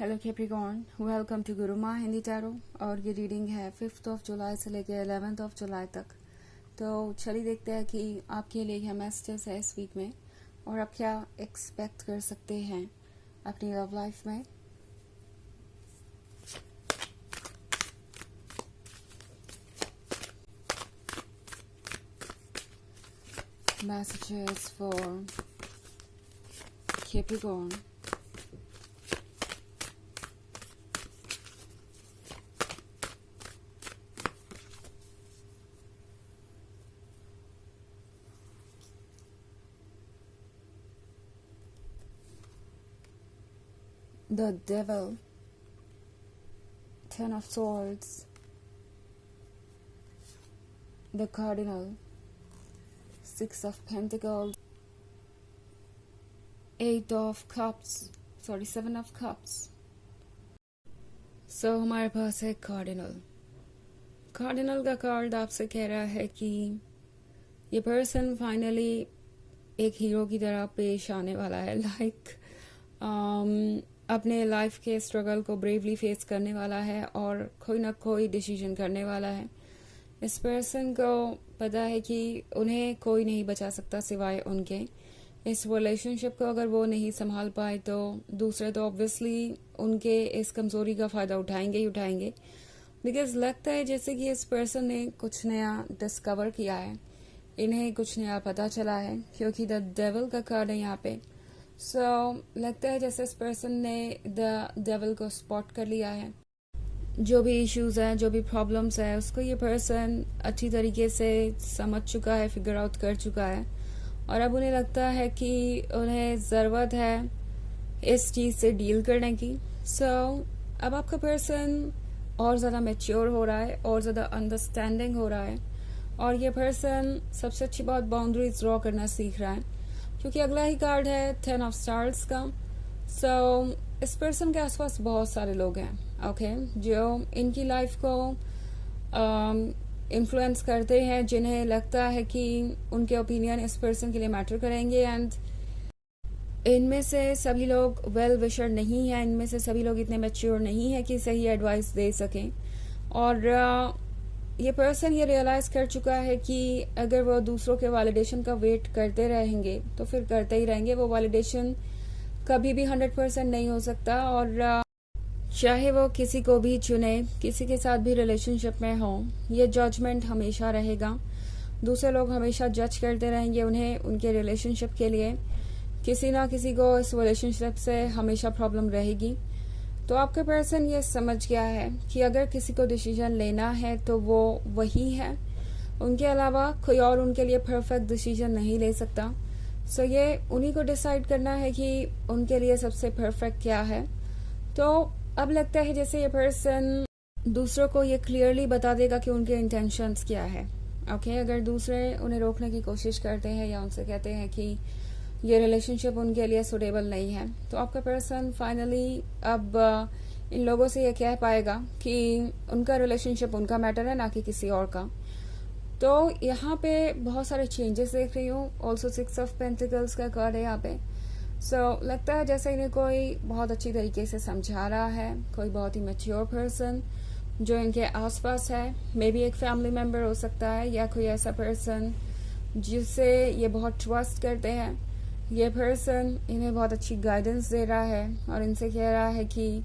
Hello Capricorn, welcome to Guruma Hindi tarot. और ये reading है 5 जुलाई से लेकर 11 जुलाई तक। तो चलिए देखते हैं कि आपके लिए क्या मैसेजेस है इस वीक में और आप क्या एक्सपेक्ट कर सकते हैं अपनी लव लाइफ में। Messages for Capricorn. The Devil, 10 of Swords, the Cardinal, 6 of Pentacles, 7 of Cups. So हमारे पास है कार्डिनल का कार्ड आपसे कह रहा है कि ये पर्सन फाइनली एक हीरो की तरह पेश आने वाला है। अपने लाइफ के स्ट्रगल को ब्रेवली फेस करने वाला है और कोई ना कोई डिसीजन करने वाला है। इस पर्सन को पता है कि उन्हें कोई नहीं बचा सकता सिवाय उनके। इस रिलेशनशिप को अगर वो नहीं संभाल पाए तो दूसरे तो ऑब्वियसली उनके इस कमजोरी का फायदा उठाएंगे ही उठाएंगे। बिकॉज लगता है जैसे कि इस पर्सन ने कुछ नया डिस्कवर किया है, इन्हें कुछ नया पता चला है, क्योंकि द डेविल का कार्ड है यहाँ पे। लगता है जैसे इस पर्सन ने द डेविल को स्पॉट कर लिया है। जो भी इश्यूज है, जो भी प्रॉब्लम्स है, उसको ये पर्सन अच्छी तरीके से समझ चुका है, फिगर आउट कर चुका है और अब उन्हें लगता है कि उन्हें ज़रूरत है इस चीज़ से डील करने की। अब आपका पर्सन और ज़्यादा मैच्योर हो रहा है और ज़्यादा अंडरस्टैंडिंग हो रहा है और ये पर्सन सबसे अच्छी बात बाउंड्रीज ड्रॉ करना सीख रहा है, क्योंकि अगला ही कार्ड है 10 ऑफ स्टार्स का। इस पर्सन के आसपास बहुत सारे लोग हैं, ओके, जो इनकी लाइफ को इन्फ्लुएंस करते हैं, जिन्हें लगता है कि उनके ओपिनियन इस पर्सन के लिए मैटर करेंगे। एंड इनमें से सभी लोग वेल विशर नहीं है, इनमें से सभी लोग इतने मैच्योर नहीं है कि सही एडवाइस दे सकें। और ये पर्सन ये रियलाइज कर चुका है कि अगर वो दूसरों के वैलिडेशन का वेट करते रहेंगे तो फिर करते ही रहेंगे। वो वैलिडेशन कभी भी 100% नहीं हो सकता और चाहे वो किसी को भी चुने, किसी के साथ भी रिलेशनशिप में हो, ये जजमेंट हमेशा रहेगा। दूसरे लोग हमेशा जज करते रहेंगे उन्हें, उनके रिलेशनशिप के लिए। किसी ना किसी को इस रिलेशनशिप से हमेशा प्रॉब्लम रहेगी। तो आपका पर्सन ये समझ गया है कि अगर किसी को डिसीजन लेना है तो वो वही है, उनके अलावा कोई और उनके लिए परफेक्ट डिसीजन नहीं ले सकता। ये उन्हीं को डिसाइड करना है कि उनके लिए सबसे परफेक्ट क्या है। तो अब लगता है जैसे ये पर्सन दूसरों को ये क्लियरली बता देगा कि उनके इंटेंशंस क्या है। ओके, अगर दूसरे उन्हें रोकने की कोशिश करते हैं या उनसे कहते हैं कि ये रिलेशनशिप उनके लिए सुटेबल नहीं है, तो आपका पर्सन फाइनली अब इन लोगों से ये कह पाएगा कि उनका रिलेशनशिप उनका मैटर है, ना कि किसी और का। तो यहाँ पे बहुत सारे चेंजेस देख रही हूँ। ऑल्सो 6 ऑफ पेंटिकल्स का कार्ड है यहाँ पे। लगता है जैसे इन्हें कोई बहुत अच्छी तरीके से समझा रहा है, कोई बहुत ही मैच्योर पर्सन जो इनके आसपास है। मे बी एक फैमिली मेम्बर हो सकता है या कोई ऐसा पर्सन जिससे ये बहुत ट्रस्ट करते हैं। ये पर्सन इन्हें बहुत अच्छी गाइडेंस दे रहा है और इनसे कह रहा है कि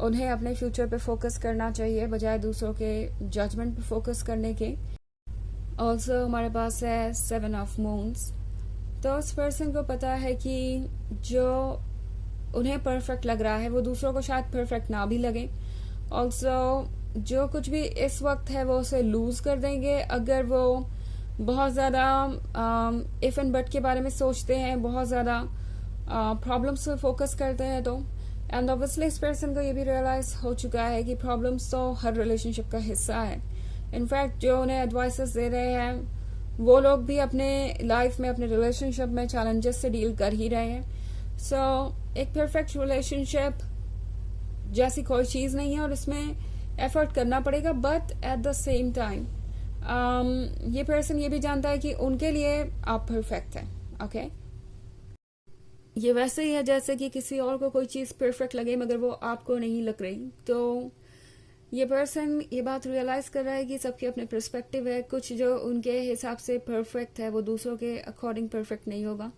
उन्हें अपने फ्यूचर पे फोकस करना चाहिए बजाय दूसरों के जजमेंट पे फोकस करने के। ऑल्सो हमारे पास है 7 ऑफ मून्स। तो उस पर्सन को पता है कि जो उन्हें परफेक्ट लग रहा है वो दूसरों को शायद परफेक्ट ना भी लगे। ऑल्सो जो कुछ भी इस वक्त है वो उसे लूज कर देंगे अगर वो बहुत ज़्यादा इफ एंड बट के बारे में सोचते हैं, बहुत ज़्यादा प्रॉब्लम्स पे फोकस करते हैं। तो एंड ऑब्वियसली इस पर्सन को ये भी रियलाइज हो चुका है कि प्रॉब्लम्स तो हर रिलेशनशिप का हिस्सा है। इनफैक्ट जो उन्हें एडवाइसेस दे रहे हैं वो लोग भी अपने लाइफ में, अपने रिलेशनशिप में चैलेंजेस से डील कर ही रहे हैं। एक परफेक्ट रिलेशनशिप जैसी कोई चीज़ नहीं है और इसमें एफर्ट करना पड़ेगा, but at the same time ये पर्सन ये भी जानता है कि उनके लिए आप परफेक्ट हैं। ओके, ये वैसे ही है जैसे कि किसी और को कोई चीज़ परफेक्ट लगे मगर वो आपको नहीं लग रही। तो ये पर्सन ये बात रियलाइज कर रहा है कि सबके अपने पर्सपेक्टिव है, कुछ जो उनके हिसाब से परफेक्ट है वो दूसरों के अकॉर्डिंग परफेक्ट नहीं होगा।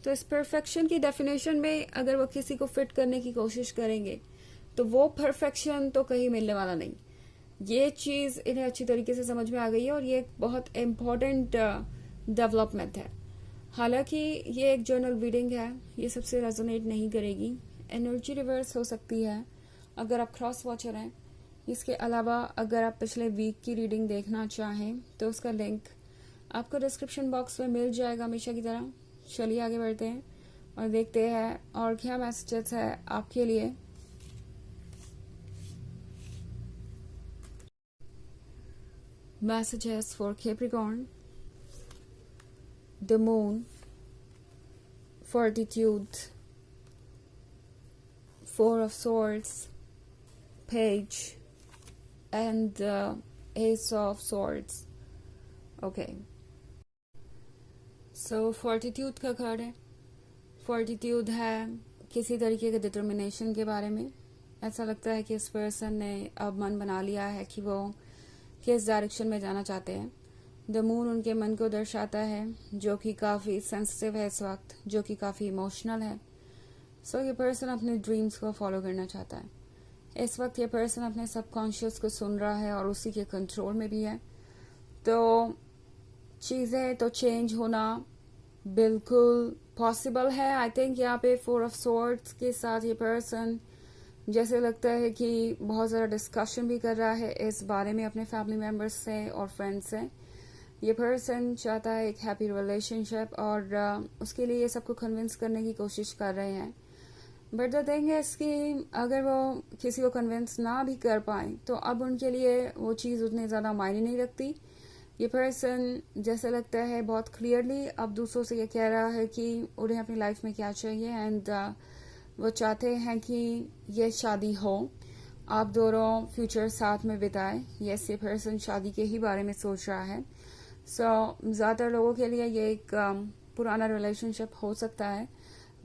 तो इस परफेक्शन की डेफिनेशन में अगर वो किसी को फिट करने की कोशिश करेंगे तो वो परफेक्शन तो कहीं मिलने वाला नहीं। ये चीज़ इन्हें अच्छी तरीके से समझ में आ गई है और ये एक बहुत इम्पोर्टेंट डेवलपमेंट है। हालांकि ये एक जर्नल रीडिंग है, ये सबसे रेजोनेट नहीं करेगी। एनर्जी रिवर्स हो सकती है अगर आप क्रॉस वॉचर हैं। इसके अलावा अगर आप पिछले वीक की रीडिंग देखना चाहें तो उसका लिंक आपको डिस्क्रिप्शन बॉक्स में मिल जाएगा हमेशा की तरह। चलिए आगे बढ़ते हैं और देखते हैं और क्या मैसेजेस है आपके लिए। Messages for Capricorn, the moon, fortitude, four of swords, page, and ace of swords. Okay. So fortitude का कार्ड है। fortitude है किसी तरीके के डिटर्मिनेशन के बारे में। ऐसा लगता है कि इस पर्सन ने अब मन बना लिया है कि वो किस डायरेक्शन में जाना चाहते हैं। द मून उनके मन को दर्शाता है जो कि काफ़ी सेंसिटिव है इस वक्त, जो कि काफ़ी इमोशनल है। सो ये पर्सन अपने ड्रीम्स को फॉलो करना चाहता है। इस वक्त ये पर्सन अपने सबकॉन्शियस को सुन रहा है और उसी के कंट्रोल में भी है। तो चीज़ें तो चेंज होना बिल्कुल पॉसिबल है। आई थिंक यहाँ पे फोर ऑफ स्वॉर्ड्स के साथ ये पर्सन जैसे लगता है कि बहुत ज़्यादा डिस्कशन भी कर रहा है इस बारे में अपने फैमिली मेम्बर्स से और फ्रेंड्स से। ये पर्सन चाहता है एक हैप्पी रिलेशनशिप और उसके लिए ये सबको कन्विंस करने की कोशिश कर रहे हैं। बट द थिंग है कि अगर वो किसी को कन्विंस ना भी कर पाए तो अब उनके लिए वो चीज़ उतनी ज़्यादा मायने नहीं रखती। ये पर्सन जैसे लगता है बहुत क्लियरली अब दूसरों से ये कह रहा है कि उन्हें अपनी लाइफ में क्या चाहिए एंड वो चाहते हैं कि ये शादी हो, आप दोनों फ्यूचर साथ में बिताएं। यस, ये पर्सन शादी के ही बारे में सोच रहा है। ज़्यादातर लोगों के लिए ये एक पुराना रिलेशनशिप हो सकता है,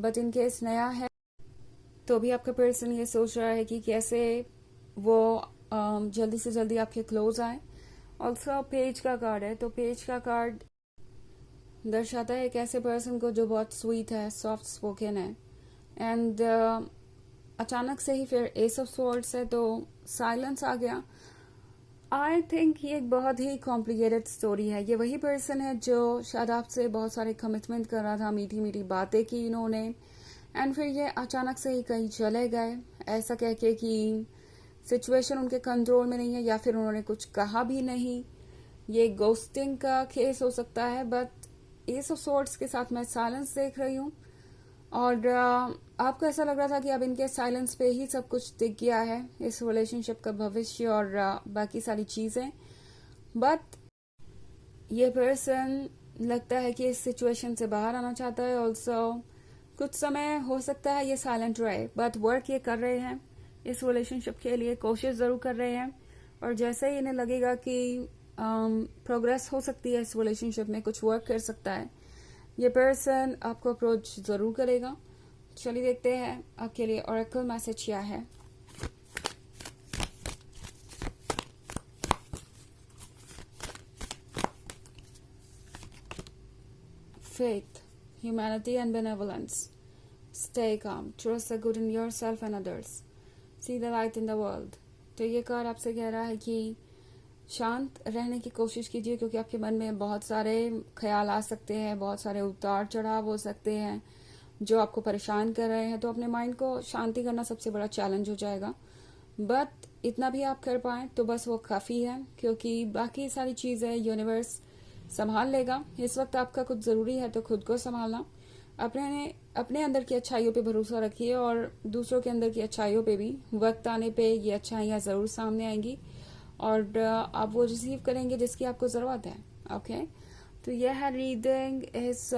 बट इन केस नया है तो भी आपका पर्सन ये सोच रहा है कि कैसे वो जल्दी से जल्दी आपके क्लोज आए। ऑल्सो पेज का कार्ड है, तो पेज का कार्ड दर्शाता है एक ऐसे पर्सन को जो बहुत स्वीट है, सॉफ्ट स्पोकन है एंड अचानक से ही फिर एस ऑफ स्वॉर्ड्स है तो साइलेंस आ गया। आई थिंक ये एक बहुत ही कॉम्प्लिकेटेड स्टोरी है। ये वही पर्सन है जो शायद आपसे बहुत सारे कमिटमेंट कर रहा था, मीठी मीठी बातें की इन्होंने एंड फिर ये अचानक से ही कहीं चले गए, ऐसा कह के कि सिचुएशन उनके कंट्रोल में नहीं है या फिर उन्होंने कुछ कहा भी नहीं। ये गोस्टिंग का केस हो सकता है, बट एस ऑफ स्वॉर्ड्स के साथ मैं साइलेंस देख रही हूँ और आपको ऐसा लग रहा था कि अब इनके साइलेंस पे ही सब कुछ दिख गया है, इस रिलेशनशिप का भविष्य और बाकी सारी चीज़ें। बट ये पर्सन लगता है कि इस सिचुएशन से बाहर आना चाहता है। ऑल्सो कुछ समय हो सकता है ये साइलेंट रहे, बट वर्क ये कर रहे हैं, इस रिलेशनशिप के लिए कोशिश ज़रूर कर रहे हैं और जैसे ही इन्हें लगेगा कि प्रोग्रेस हो सकती है इस रिलेशनशिप में, कुछ वर्क कर सकता है, ये पर्सन आपको अप्रोच ज़रूर करेगा। चलिए देखते हैं आपके लिए ऑरेकल मैसेज क्या है। Faith, humanity and benevolence. Stay calm. Trust the good in yourself and others. See the light in the world. तो ये कार्ड आपसे कह रहा है कि शांत रहने की कोशिश कीजिए क्योंकि आपके मन में बहुत सारे ख्याल आ सकते हैं, बहुत सारे उतार चढ़ाव हो सकते हैं जो आपको परेशान कर रहे हैं। तो अपने माइंड को शांति करना सबसे बड़ा चैलेंज हो जाएगा, बट इतना भी आप कर पाएं तो बस वो काफ़ी है क्योंकि बाकी सारी चीज़ें यूनिवर्स संभाल लेगा। इस वक्त आपका कुछ ज़रूरी है तो खुद को संभालना, अपने अंदर की अच्छाइयों पे भरोसा रखिए और दूसरों के अंदर की अच्छाइयों पे भी। वक्त आने पे ये अच्छाइयाँ ज़रूर सामने आएंगी और आप वो रिसीव करेंगे जिसकी आपको ज़रूरत है। ओके, तो यह है रीडिंग इस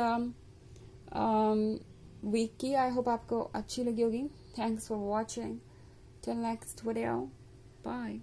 वीक की। आई होप आपको अच्छी लगी होगी। Thanks for watching. Till next video, bye.